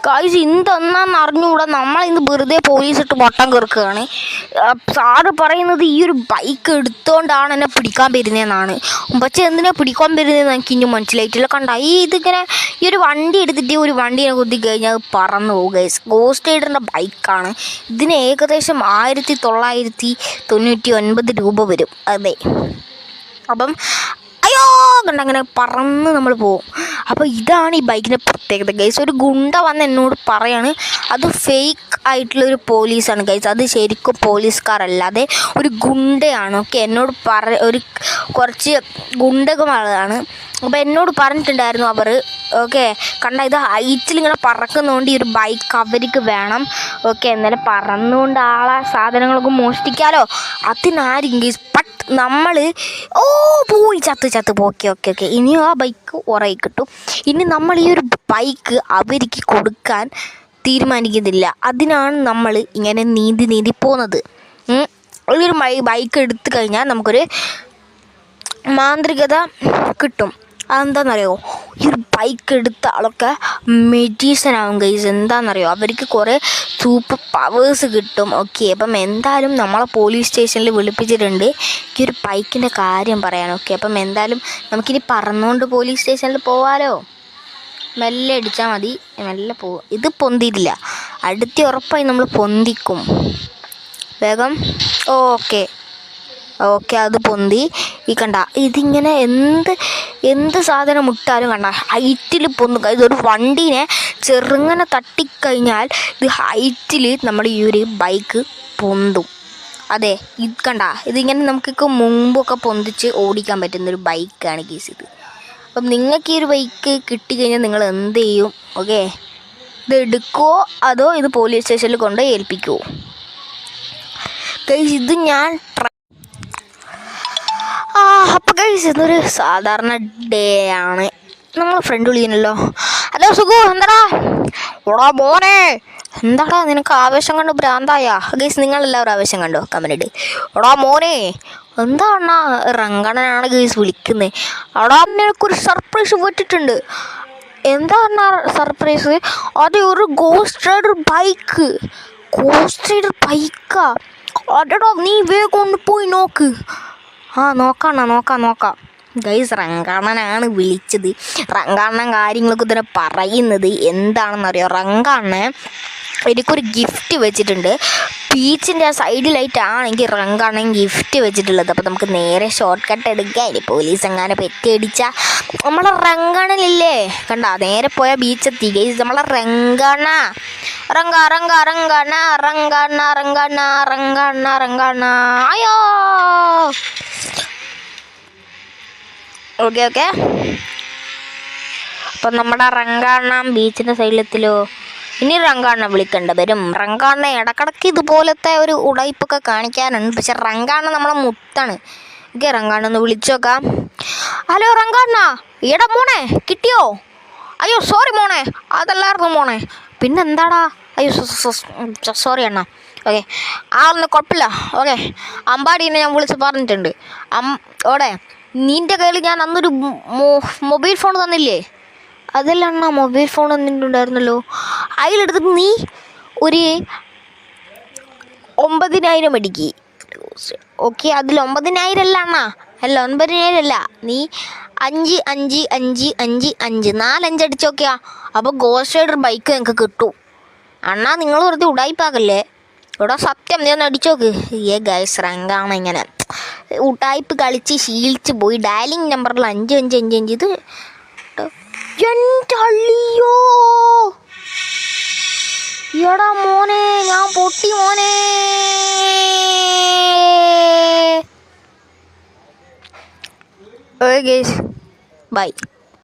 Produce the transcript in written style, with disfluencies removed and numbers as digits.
Guys ഇതെന്നാന്ന് അറിഞ്ഞുകൂടാ, നമ്മളിന്ന് വെറുതെ പോലീസ് ഇട്ട് വട്ടം കയറുകയാണ്. സാറ് പറയുന്നത് ഈ ഒരു ബൈക്ക് എടുത്തോണ്ടാണ് എന്നെ പിടിക്കാൻ വരുന്നതെന്നാണ്. പക്ഷേ എന്തിനാ പിടിക്കാൻ വരുന്നതെന്ന് എനിക്ക് ഇനി മനസ്സിലായിട്ടില്ല. കണ്ട ഇതിങ്ങനെ ഈ ഒരു വണ്ടി എടുത്തിട്ട് ഒരു വണ്ടീനെ കുത്തി കഴിഞ്ഞാൽ അത് പറന്നു പോകും ഗൈസ്. ഗോസ്റ്റ് റൈഡറിൻ്റെ ബൈക്കാണ്. ഇതിന് ഏകദേശം 1999 രൂപ വരും. അതെ, അപ്പം അയ്യോ കണ്ടങ്ങനെ പറന്ന് നമ്മൾ പോകും. അപ്പോൾ ഇതാണ് ഈ ബൈക്കിൻ്റെ പ്രത്യേകത ഗൈസ്. ഒരു ഗുണ്ട വന്ന് എന്നോട് പറയാണ് അത് ഫേക്ക് ആയിട്ടുള്ളൊരു പോലീസാണ് ഗൈസ്. അത് ശരിക്കും പോലീസുകാരല്ലാതെ ഒരു ഗുണ്ടയാണ്. ഓക്കെ, എന്നോട് കുറച്ച് ഗുണ്ടകമാണ്. അപ്പോൾ എന്നോട് പറഞ്ഞിട്ടുണ്ടായിരുന്നു അവർ. ഓക്കെ, കണ്ട ഇത് ഹൈറ്റിൽ ഇങ്ങനെ പറക്കുന്നതുകൊണ്ട് ഈ ഒരു ബൈക്ക് അവർക്ക് വേണം. ഓക്കെ, എന്നാലും പറന്നുകൊണ്ട് സാധനങ്ങളൊക്കെ മോഷ്ടിക്കാമല്ലോ. അതിനാരും ഗൈസ് നമ്മൾ പോയി ചത്ത് ഓക്കെ ഓക്കെ ഓക്കെ ഇനി ആ ബൈക്ക് ഉറയി കിട്ടും. ഇനി നമ്മൾ ഈ ഒരു ബൈക്ക് അവർക്ക് കൊടുക്കാൻ തീരുമാനിക്കുന്നില്ല. അതിനാണ് നമ്മൾ ഇങ്ങനെ നീന്തി പോകുന്നത്. ഒരു ബൈക്ക് എടുത്തു കഴിഞ്ഞാൽ നമുക്കൊരു മാന്ത്രികത കിട്ടും. അതെന്താണെന്നറിയോ, ഈ ഒരു ബൈക്ക് എടുത്ത ആളൊക്കെ മെഡീസനാവും ഗൈസ്. എന്താണെന്നറിയോ, അവർക്ക് കുറേ സൂപ്പർ പവേഴ്സ് കിട്ടും. ഓക്കെ, അപ്പം എന്തായാലും നമ്മളെ പോലീസ് സ്റ്റേഷനിൽ വിളിപ്പിച്ചിട്ടുണ്ട് ഈ ഒരു ബൈക്കിൻ്റെ കാര്യം പറയാൻ. ഓക്കെ, അപ്പം എന്തായാലും നമുക്കിനി പറന്നുകൊണ്ട് പോലീസ് സ്റ്റേഷനിൽ പോവാലോ. മെല്ലെ അടിച്ചാൽ മതി, മെല്ലെ പോകും. ഇത് പൊന്തിയിട്ടില്ല, അടുത്ത ഉറപ്പായി നമ്മൾ പൊന്തിക്കും. വേഗം ഓക്കെ ഓക്കെ അത് പൊന്തി. ഈ കണ്ട ഇതിങ്ങനെ എന്ത് സാധനം ഇട്ടാലും കണ്ട ഹൈറ്റിൽ പൊന്തും. ഇതൊരു വണ്ടീനെ ചെറുങ്ങനെ തട്ടിക്കഴിഞ്ഞാൽ ഇത് ഹൈറ്റിൽ നമ്മൾ ഈ ഒരു ബൈക്ക് പൊന്തും. അതെ, ഇത് കണ്ട ഇതിങ്ങനെ നമുക്കൊക്കെ മുമ്പൊക്കെ പൊന്തിച്ച് ഓടിക്കാൻ പറ്റുന്നൊരു ബൈക്കാണ് ഗൈസ് ഇത്. അപ്പം നിങ്ങൾക്ക് ഈ ഒരു ബൈക്ക് കിട്ടിക്കഴിഞ്ഞാൽ നിങ്ങൾ എന്ത് ചെയ്യും? ഓക്കെ, ഇത് എടുക്കുമോ അതോ ഇത് പോലീസ് സ്റ്റേഷനിൽ കൊണ്ട് ഏൽപ്പിക്കുമോ ഗൈസ്? ഇത് ഞാൻ അപ്പോൾ ഗൈസ് ഇതൊരു സാധാരണ ഡേ ആണ്. നമ്മളെ ഫ്രണ്ട് വിളിക്കുന്നല്ലോ. ഹലോ സുഖു, എന്താടാ? ഓടാ മോനെ, എന്താടാ നിനക്ക് ആവേശം കണ്ടു ഭ്രാന്തായ? ഗൈസ് നിങ്ങളെല്ലാവരും ആവേശം കണ്ടോ? കമൻറ്റ്. ഓടാ മോനെ, എന്താണാ റങ്കണനാണ് ഗൈസ് വിളിക്കുന്നത്. അവിടെ നിനക്കൊരു സർപ്രൈസ് പറ്റിയിട്ടുണ്ട്. എന്താണ് സർപ്രൈസ്? അത് ഒരു ghost rider bike. Ghost rider ബൈക്കാ? അതെടാ നീ വേഗം ഒന്ന് പോയി നോക്ക്. നോക്കാം ഗൈസ്. റങ്കാണനാണ് വിളിച്ചത്. റങ്കാണൻ കാര്യങ്ങളൊക്കെ ഇതിനെ പറയുന്നത് എന്താണെന്നറിയോ? റങ്കാണൻ എനിക്കൊരു ഗിഫ്റ്റ് വെച്ചിട്ടുണ്ട്. ബീച്ചിൻ്റെ ആ സൈഡിലായിട്ടാണെങ്കിൽ റങ്കാണൻ ഗിഫ്റ്റ് വെച്ചിട്ടുള്ളത്. അപ്പോൾ നമുക്ക് നേരെ ഷോർട്ട് കട്ട് എടുക്കുക. ഇനി പോലീസ് എങ്ങാനും പെറ്റിയടിച്ചാൽ നമ്മളെ റങ്കാണനില്ലേ കണ്ട നേരെ പോയാൽ ബീച്ചെത്തി ഗൈസ്. നമ്മളെ റങ്കാണ അയ്യോ ഓക്കെ അപ്പം നമ്മുടെ റങ്കാണ ബീച്ചിൻ്റെ സൈഡിലെത്തിലോ. ഇനി റങ്കാണ വിളിക്കേണ്ടി വരും. റങ്കാണ ഇടക്കിടക്ക് ഇതുപോലത്തെ ഒരു ഉടായ്പൊക്കെ കാണിക്കാനുണ്ട്. പക്ഷെ റങ്കാണ നമ്മളെ മുത്താണ്. ഓക്കെ, റങ്കാണ ഒന്ന് വിളിച്ചു നോക്കാം. ഹലോ റങ്കാണ, എടാ മോനെ കിട്ടിയോ? അയ്യോ സോറി മോനെ, അതല്ലായിരുന്നു മോനെ. പിന്നെന്താടാ? അയ്യോ സോറി അണ്ണാ. ഓക്കെ, ആളൊന്നും കുഴപ്പമില്ല. ഓക്കെ, അമ്പാടീനെ ഞാൻ വിളിച്ച് പറഞ്ഞിട്ടുണ്ട്. ഓടെ നിൻ്റെ കയ്യിൽ ഞാൻ അന്നൊരു മൊബൈൽ ഫോൺ തന്നില്ലേ? അതല്ല അണ്ണാ, മൊബൈൽ ഫോൺ തന്നിട്ടുണ്ടായിരുന്നല്ലോ. അതിലെടുത്തിട്ട് നീ ഒരു 9,000 അടിക്ക്. ഓക്കെ, അതിൽ 9,000 അല്ല അണ്ണാ, അല്ല 9,000 അല്ല, നീ 5 5 5 5 5 4 അടിച്ച് നോക്കിയാ. അപ്പോൾ ഗോസ്റ്റ് റൈഡർ ബൈക്ക് നിങ്ങൾക്ക് കിട്ടും. അണ്ണാ നിങ്ങൾ വെറുതെ ഉടായ്പാകല്ലേ. ഇവിടെ സത്യം നീ ഒന്ന് അടിച്ചോക്ക്. ഗൈസ് റങ്കാണ് ഇങ്ങനെ ഉടായ്പ് കളിച്ച് ശീലിച്ച് പോയി. ഡയലിംഗ് നമ്പറിൽ 5 5 5 5 ഇത് എൻ്റെ അള്ളിയോ. എടാ മോനെ, ഞാൻ പൊട്ടി മോനെ. Okay guys, by.